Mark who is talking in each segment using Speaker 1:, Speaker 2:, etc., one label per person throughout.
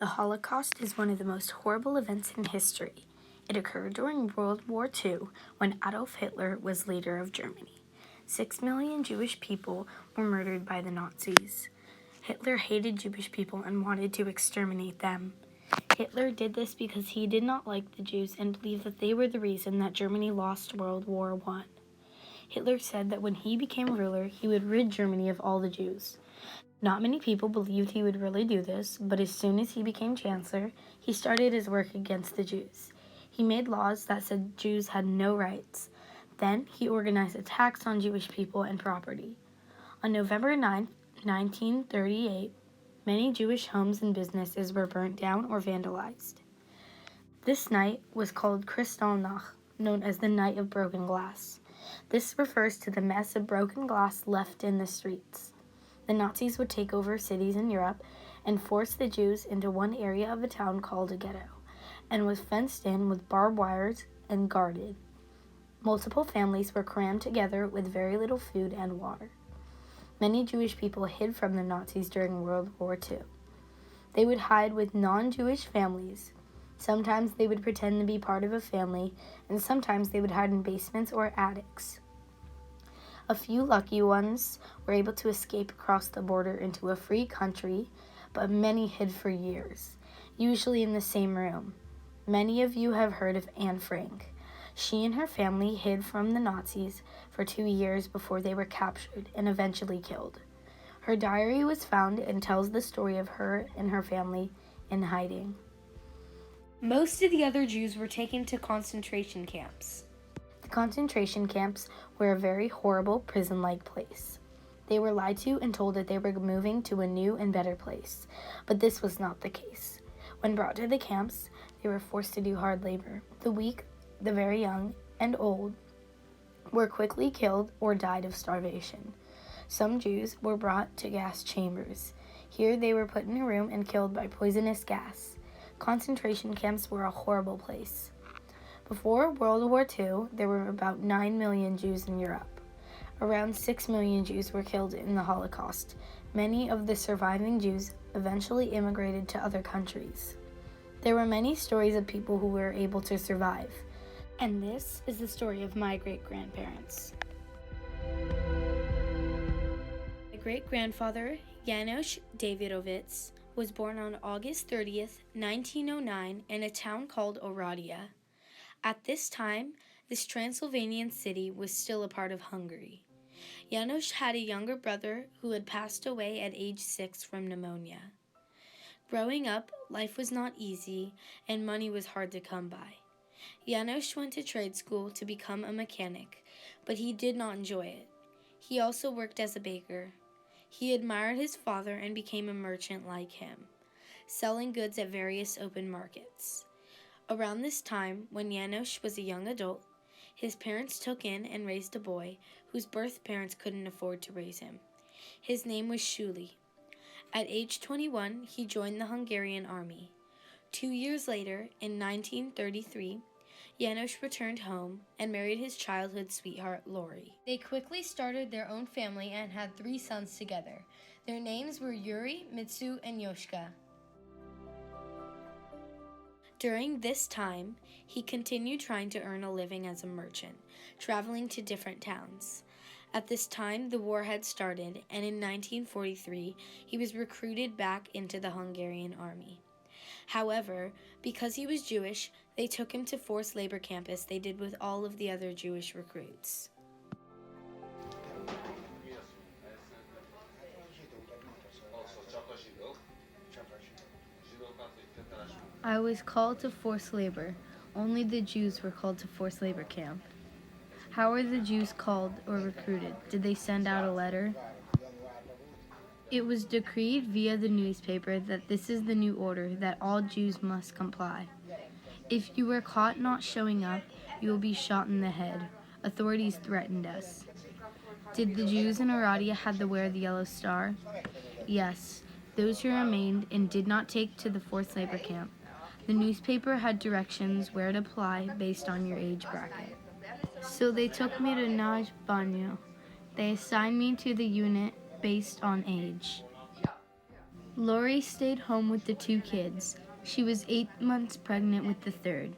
Speaker 1: The Holocaust is one of the most horrible events in history. It occurred during World War II when Adolf Hitler was leader of Germany. 6 million Jewish people were murdered by the Nazis. Hitler hated Jewish people and wanted to exterminate them. Hitler did this because he did not like the Jews and believed that they were the reason that Germany lost World War I. Hitler said that when he became ruler, he would rid Germany of all the Jews. Not many people believed he would really do this, but as soon as he became chancellor, he started his work against the Jews. He made laws that said Jews had no rights. Then he organized attacks on Jewish people and property. On November 9, 1938, many Jewish homes and businesses were burnt down or vandalized. This night was called Kristallnacht, known as the Night of Broken Glass. This refers to the mess of broken glass left in the streets. The Nazis would take over cities in Europe and force the Jews into one area of a town called a ghetto, and was fenced in with barbed wires and guarded. Multiple families were crammed together with very little food and water. Many Jewish people hid from the Nazis during World War II. They would hide with non-Jewish families. Sometimes they would pretend to be part of a family, and sometimes they would hide in basements or attics. A few lucky ones were able to escape across the border into a free country, but many hid for years, usually in the same room. Many of you have heard of Anne Frank. She and her family hid from the Nazis for 2 years before they were captured and eventually killed. Her diary was found and tells the story of her and her family in hiding.
Speaker 2: Most of the other Jews were taken to concentration camps.
Speaker 1: The concentration camps were a very horrible prison-like place. They were lied to and told that they were moving to a new and better place, but this was not the case. When brought to the camps, they were forced to do hard labor. The weak, the very young, and old were quickly killed or died of starvation. Some Jews were brought to gas chambers. Here they were put in a room and killed by poisonous gas. Concentration camps were a horrible place. Before World War II, there were about 9 million Jews in Europe. Around 6 million Jews were killed in the Holocaust. Many of the surviving Jews eventually immigrated to other countries. There were many stories of people who were able to survive. And this is the story of my great-grandparents. My great-grandfather, Janos Davidovits, was born on August 30th, 1909 in a town called Oradea. At this time, this Transylvanian city was still a part of Hungary. Janos had a younger brother who had passed away at age 6 from pneumonia. Growing up, life was not easy and money was hard to come by. Janos went to trade school to become a mechanic, but he did not enjoy it. He also worked as a baker. He admired his father and became a merchant like him, selling goods at various open markets. Around this time, when Janos was a young adult, his parents took in and raised a boy whose birth parents couldn't afford to raise him. His name was Shuli. At age 21, he joined the Hungarian army. 2 years later, in 1933, Janos returned home and married his childhood sweetheart, Lori. They quickly started their own family and had 3 sons together. Their names were Yuri, Mitsu, and Yoshka. During this time, he continued trying to earn a living as a merchant, traveling to different towns. At this time, the war had started, and in 1943, he was recruited back into the Hungarian army. However, because he was Jewish, they took him to forced labor camp as they did with all of the other Jewish recruits.
Speaker 3: I was called to forced labor. Only the Jews were called to forced labor camp. How were the Jews called or recruited? Did they send out a letter? It was decreed via the newspaper that this is the new order, that all Jews must comply. If you were caught not showing up, you will be shot in the head. Authorities threatened us. Did the Jews in Oradea have to wear the yellow star? Yes, those who remained and did not take to the forced labor camp. The newspaper had directions where to apply based on your age bracket. So they took me to Naj Banyo. They assigned me to the unit based on age. Lori stayed home with the 2 kids. She was 8 months pregnant with the third.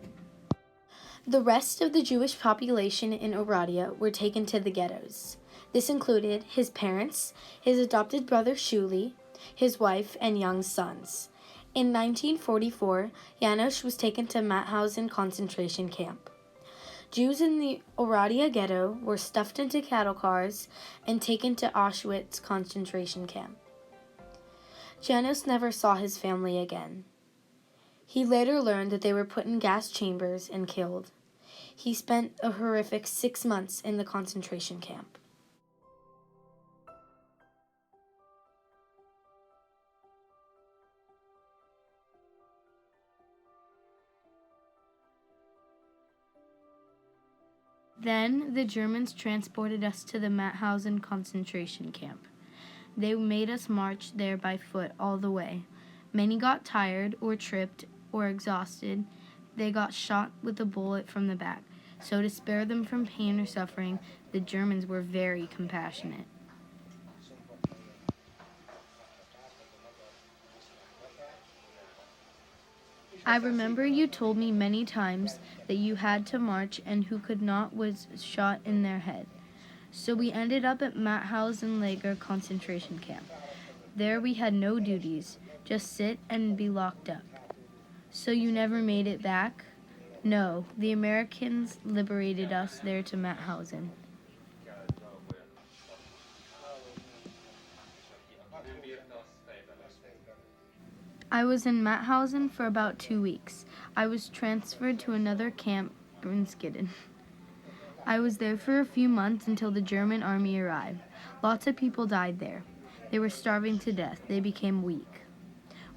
Speaker 1: The rest of the Jewish population in Oradea were taken to the ghettos. This included his parents, his adopted brother Shuli, his wife, and young sons. In 1944, Janos was taken to Mauthausen concentration camp. Jews in the Oradea ghetto were stuffed into cattle cars and taken to Auschwitz concentration camp. Janos never saw his family again. He later learned that they were put in gas chambers and killed. He spent a horrific 6 months in the concentration camp.
Speaker 3: Then the Germans transported us to the Mauthausen concentration camp. They made us march there by foot all the way. Many got tired or tripped or exhausted. They got shot with a bullet from the back. So to spare them from pain or suffering, the Germans were very compassionate. I remember you told me many times that you had to march and who could not was shot in their head. So we ended up at Mauthausen Lager concentration camp. There we had no duties, just sit and be locked up. So you never made it back? No, the Americans liberated us there to Mauthausen. I was in Mauthausen for about 2 weeks. I was transferred to another camp in Skidden. I was there for a few months until the German army arrived. Lots of people died there. They were starving to death. They became weak.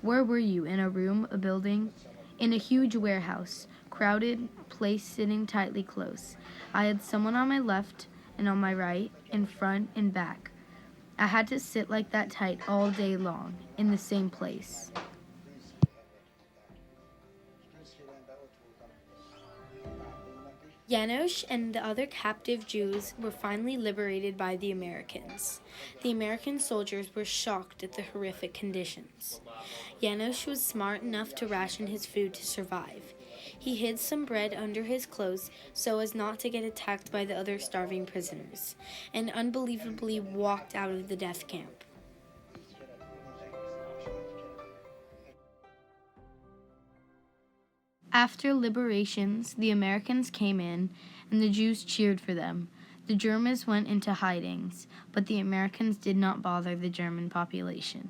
Speaker 3: Where were you? In a room, a building? In a huge warehouse, crowded place sitting tightly close. I had someone on my left and on my right, in front and back. I had to sit like that tight all day long, in the same place.
Speaker 1: Janos and the other captive Jews were finally liberated by the Americans. The American soldiers were shocked at the horrific conditions. Janos was smart enough to ration his food to survive. He hid some bread under his clothes so as not to get attacked by the other starving prisoners, and unbelievably walked out of the death camp.
Speaker 3: After liberations, the Americans came in, and the Jews cheered for them. The Germans went into hidings, but the Americans did not bother the German population.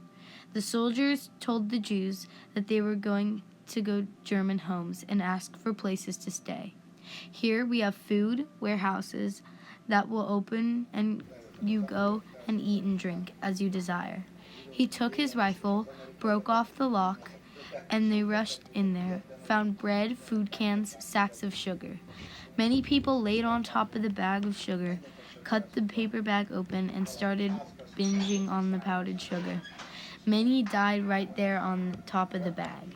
Speaker 3: The soldiers told the Jews that they were going to go German homes and asked for places to stay. Here we have food, warehouses that will open, and you go and eat and drink as you desire. He took his rifle, broke off the lock, and they rushed in there, found bread, food cans, sacks of sugar. Many people laid on top of the bag of sugar, cut the paper bag open, and started binging on the powdered sugar. Many died right there on top of the bag.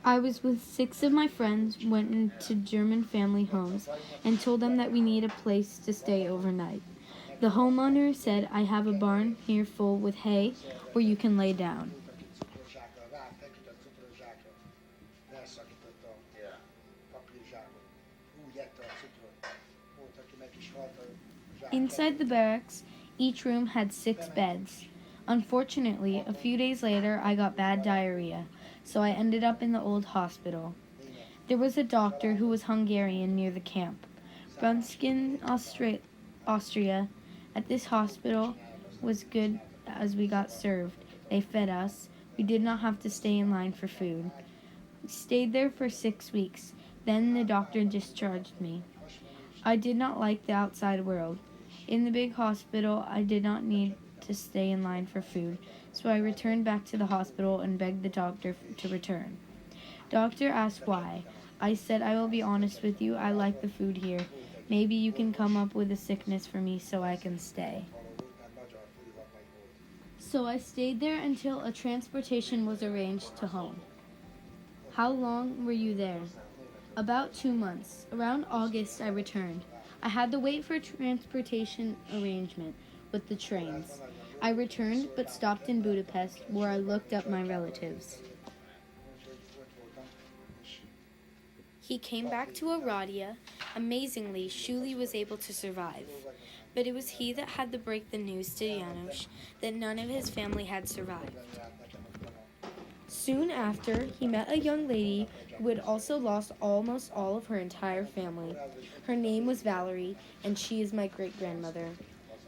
Speaker 3: I was with 6 of my friends, went into German family homes, and told them that we need a place to stay overnight. The homeowner said, I have a barn here full with hay where you can lay down. Inside the barracks, each room had 6 beds. Unfortunately, a few days later, I got bad diarrhea, so I ended up in the old hospital. There was a doctor who was Hungarian near the camp. Brunskin, Austria. At this hospital was good as we got served. They fed us. We did not have to stay in line for food. We stayed there for 6 weeks. Then the doctor discharged me. I did not like the outside world. In the big hospital, I did not need to stay in line for food, so I returned back to the hospital and begged the doctor to return. Doctor asked why. I said, I will be honest with you, I like the food here. Maybe you can come up with a sickness for me so I can stay. So I stayed there until a transportation was arranged to home. How long were you there? About 2 months. Around August, I returned. I had to wait for transportation arrangement with the trains. I returned but stopped in Budapest, where I looked up my relatives.
Speaker 2: He came back to Oradea. Amazingly, Shuli was able to survive. But it was he that had to break the news to Janos that none of his family had survived. Soon after, he met a young lady who had also lost almost all of her entire family. Her name was Valerie, and she is my great-grandmother.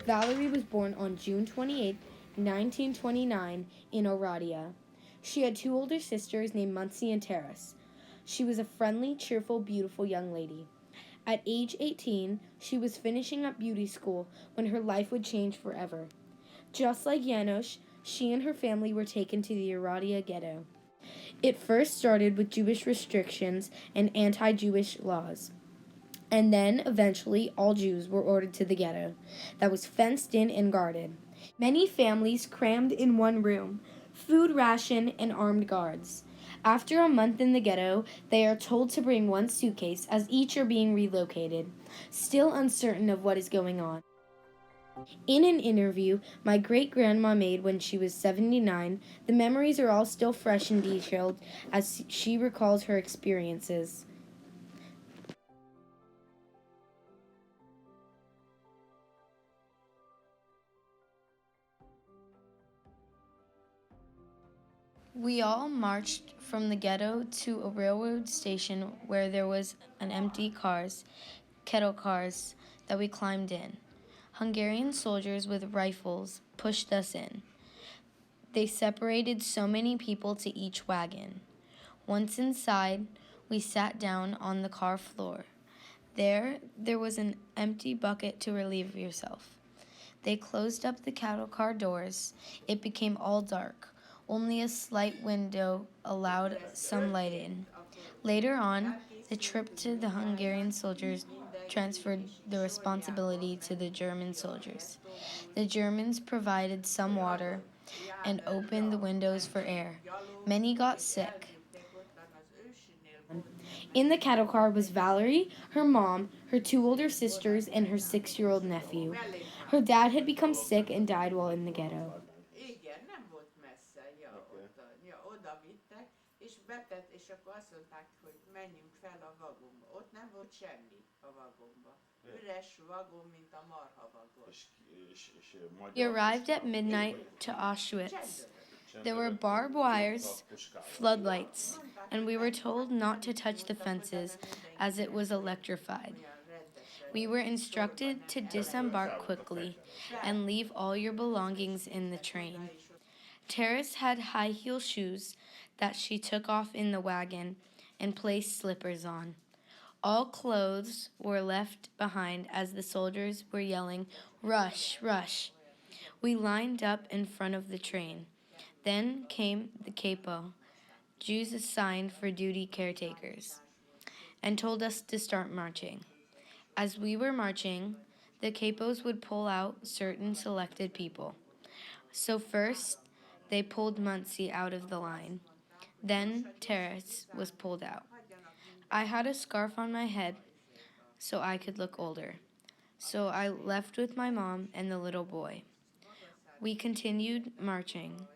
Speaker 2: Valerie was born on June 28, 1929, in Oradea. She had two older sisters named Muncie and Terrace. She was a friendly, cheerful, beautiful young lady. At age 18, she was finishing up beauty school when her life would change forever. Just like Janos, she and her family were taken to the Oradea ghetto. It first started with Jewish restrictions and anti-Jewish laws. And then, eventually, all Jews were ordered to the ghetto that was fenced in and guarded. Many families crammed in one room, food ration and armed guards. After a month in the ghetto, they are told to bring one suitcase as each are being relocated, still uncertain of what is going on. In an interview my great-grandma made when she was 79, the memories are all still fresh and detailed as she recalls her experiences. We all marched from the ghetto to a railroad station where there was an empty kettle cars that we climbed in. Hungarian soldiers with rifles pushed us in. They separated so many people to each wagon. Once inside, we sat down on the car floor. There was an empty bucket to relieve yourself. They closed up the cattle car doors. It became all dark. Only a slight window allowed some light in. Later on, the trip to the Hungarian soldiers transferred the responsibility to the German soldiers. The Germans provided some water and opened the windows for air. Many got sick. In the cattle car was Valerie, her mom, her two older sisters, and her 6-year-old nephew. Her dad had become sick and died while in the ghetto.
Speaker 4: Igen, nem volt messze, ja, ott, oda vittek, és és akkor azt mondták, hogy menjünk fel a vagomba. Ott nem volt semmi a vagomba. Üres vagon, mint a marha vagon.
Speaker 2: We arrived at midnight to Auschwitz. There were barbed wires, floodlights, and we were told not to touch the fences as it was electrified. We were instructed to disembark quickly and leave all your belongings in the train. Terrace had high-heel shoes that she took off in the wagon and placed slippers on. All clothes were left behind as the soldiers were yelling, "Rush, rush." We lined up in front of the train. Then came the capo, Jews assigned for duty caretakers, and told us to start marching. As we were marching, the capos would pull out certain selected people. So first, they pulled Muncie out of the line. Then Terrace was pulled out. I had a scarf on my head so I could look older. So I left with my mom and the little boy. We continued marching.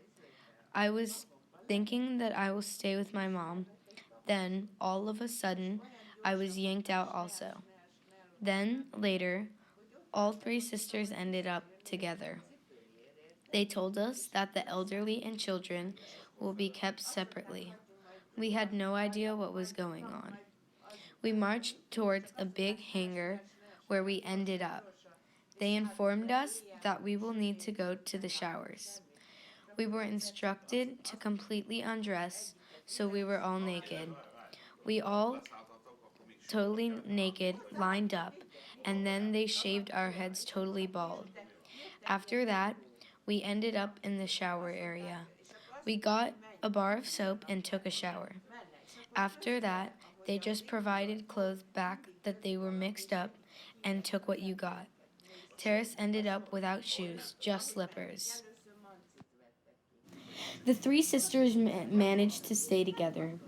Speaker 2: I was thinking that I will stay with my mom. Then, all of a sudden, I was yanked out also. Then, later, all 3 sisters ended up together. They told us that the elderly and children will be kept separately. We had no idea what was going on. We marched towards a big hangar where we ended up. They informed us that we will need to go to the showers. We were instructed to completely undress, so we were all naked. We all, totally naked, lined up, and then they shaved our heads totally bald. After that, we ended up in the shower area. We got a bar of soap and took a shower. After that, they just provided clothes back that they were mixed up and took what you got. Terrace ended up without shoes, just slippers. The 3 sisters managed to stay together.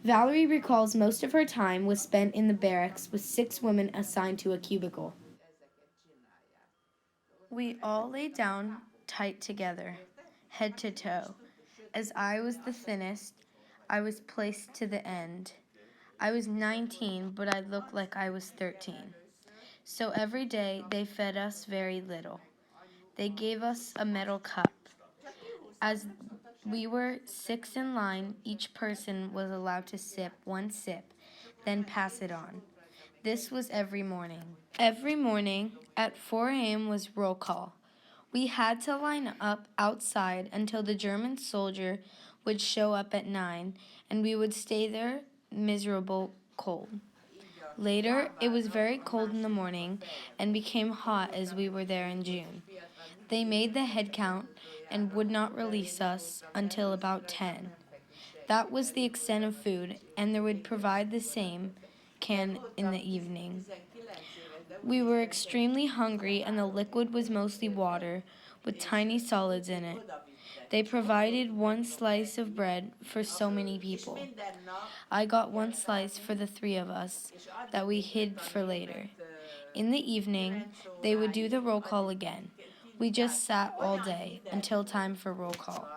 Speaker 2: Valerie recalls most of her time was spent in the barracks with 6 women assigned to a cubicle. We all lay down tight together, head to toe. As I was the thinnest, I was placed to the end. I was 19, but I looked like I was 13. So every day they fed us very little. They gave us a metal cup. As we were 6 in line, each person was allowed to sip one sip, then pass it on. This was every morning. Every morning at 4 a.m. was roll call. We had to line up outside until the German soldier would show up at 9, and we would stay there miserable cold. Later, it was very cold in the morning and became hot as we were there in June. They made the head count and would not release us until about 10. That was the extent of food, and they would provide the same can in the evening. We were extremely hungry, and the liquid was mostly water with tiny solids in it. They provided one slice of bread for so many people. I got one slice for the 3 of us that we hid for later. In the evening, they would do the roll call again. We just sat all day until time for roll call.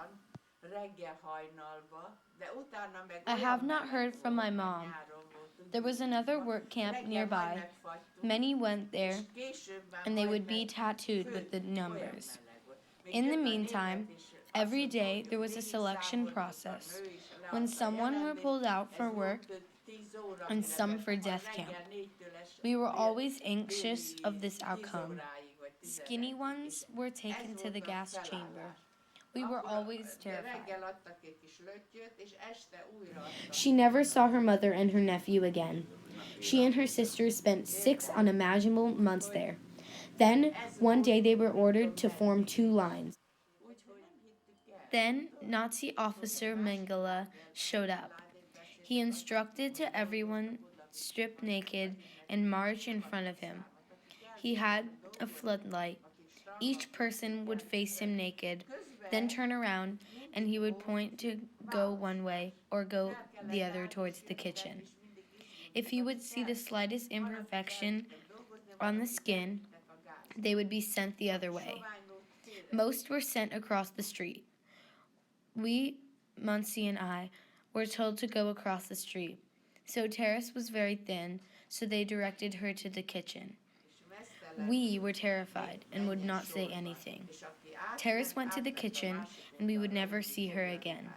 Speaker 2: I have not heard from my mom. There was another work camp nearby. Many went there, and they would be tattooed with the numbers. In the meantime, every day there was a selection process. When someone were pulled out for work and some for death camp, we were always anxious of this outcome. Skinny ones were taken to the gas chamber. We were always terrified. She never saw her mother and her nephew again. She and her sisters spent 6 unimaginable months there. Then, one day they were ordered to form 2 lines. Then, Nazi officer Mengele showed up. He instructed to everyone strip naked and march in front of him. He had a floodlight. Each person would face him naked, then turn around, and he would point to go one way or go the other towards the kitchen. If he would see the slightest imperfection on the skin, they would be sent the other way. Most were sent across the street. We, Muncie and I, were told to go across the street. So Terrace was very thin, so they directed her to the kitchen. We were terrified and would not say anything. Terrace went to the kitchen, and we would never see her again.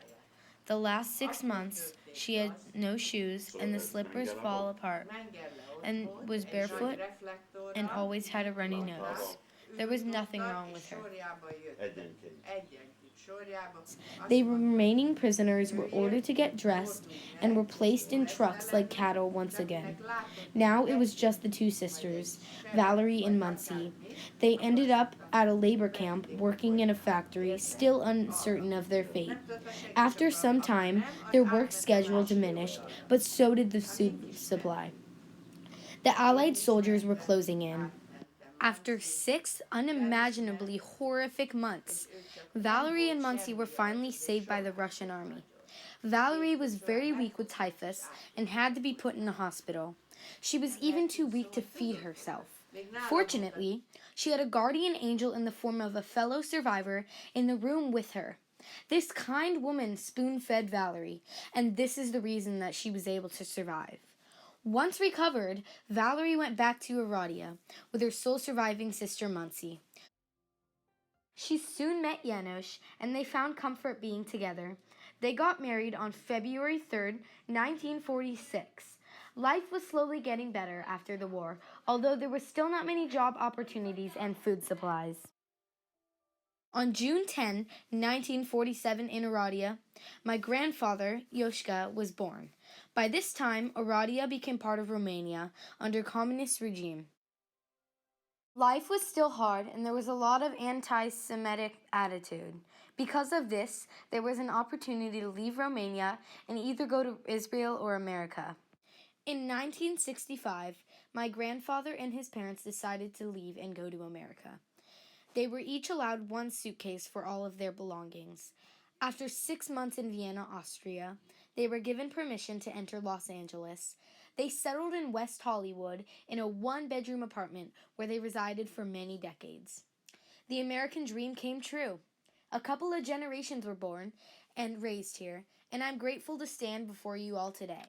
Speaker 2: The last 6 months, she had no shoes, and the slippers fall apart, and was barefoot, and always had a runny nose. There was nothing wrong with her. The remaining prisoners were ordered to get dressed and were placed in trucks like cattle once again. Now it was just the 2 sisters, Valerie and Muncie. They ended up at a labor camp working in a factory, still uncertain of their fate. After some time, their work schedule diminished, but so did the food supply. The Allied soldiers were closing in. After 6 unimaginably horrific months, Valerie and Muncie were finally saved by the Russian army. Valerie was very weak with typhus and had to be put in a hospital. She was even too weak to feed herself. Fortunately, she had a guardian angel in the form of a fellow survivor in the room with her. This kind woman spoon-fed Valerie, and this is the reason that she was able to survive. Once recovered, Valerie went back to Erodia with her sole surviving sister Muncie. She soon met Janos, and they found comfort being together. They got married on February 3rd, 1946. Life was slowly getting better after the war, although there were still not many job opportunities and food supplies. On June 10, 1947 in Erodia, my grandfather, Yoshka, was born. By this time, Erodia became part of Romania under communist regime. Life was still hard, and there was a lot of anti-Semitic attitude. Because of this, there was an opportunity to leave Romania and either go to Israel or America. In 1965, my grandfather and his parents decided to leave and go to America. They were each allowed 1 suitcase for all of their belongings. After 6 months in Vienna, Austria, they were given permission to enter Los Angeles. They settled in West Hollywood in a 1-bedroom apartment where they resided for many decades. The American dream came true. A couple of generations were born and raised here, and I'm grateful to stand before you all today.